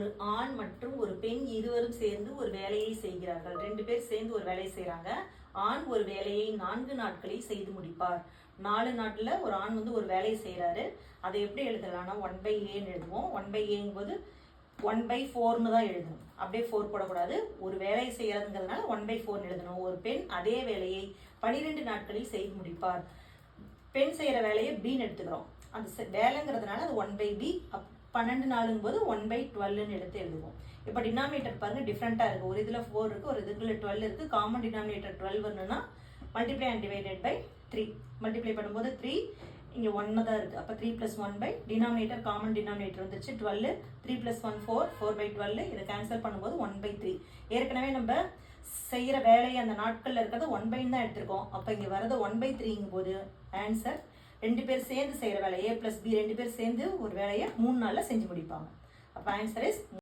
ஒரு ஆண் மற்றும் ஒரு பெண் இருவரும் சேர்ந்து ஒரு வேலையை செய்கிறார்கள். 2 பேர் சேர்ந்து ஒரு வேலையை செய்யறாங்க. ஆண் ஒரு வேலையை 4 நாட்களில் செய்து முடிப்பார். 4 நாட்ல ஒரு ஆண் ஒரு வேலையை செய்யறாரு. அதை எப்படி எழுதலாம்னா 1/aன்னு எழுதுவோம். 1/aங்கும் போது 1/4ன்னு தான் எழுதணும். அப்படியே 4 போடக்கூடாது. ஒரு வேலையை செய்யறதுங்கிறதுனால 1/4 எழுதணும். ஒரு பெண் அதே வேலையை 12 நாட்களில் செய்து முடிப்பார். பெண் செய்யற வேலையை பின்னு எடுத்துக்கிறோம். அந்த வேலைங்கிறதுனால அது 1/b. 12 நாளுங்கும் போது 1/12ன்னு எடுத்து எழுதுவோம். இப்போ டினாமினேட்டர் பாருங்க டிஃப்ரெண்டா இருக்கு. ஒரு இதுல 4 இருக்கு, ஒரு இதுல 12 இருக்கு. காமன் டினாமினேட்டர் 12 வரணும்னா multiply and divided by 3. Multiply பண்ணும்போது 3 இங்க 1 தான் இருக்கு. அப்ப 3 + 1 பை டினாமினேட்டர் காமன் டினாமினேட்டர் வந்துச்சு 12. 3 + 1 4. 4/12. இதை கேன்சல் பண்ணும்போது 1/3. ஏற்கனவே நம்ம செய்யற வேலையை அந்த நாட்கள்ல இருக்கிறத 1/ன்னு தான் எடுத்திருக்கோம். அப்ப இங்க வரது 1/3ங்கும் போது ஆன்சர் 2 பேர் சேர்ந்து செய்யற வேலை A + B 2 பேர் சேர்ந்து ஒரு வேலையை 3 நாள்ல செஞ்சு முடிப்பாங்க. அப்ப ஆன்சர் இஸ்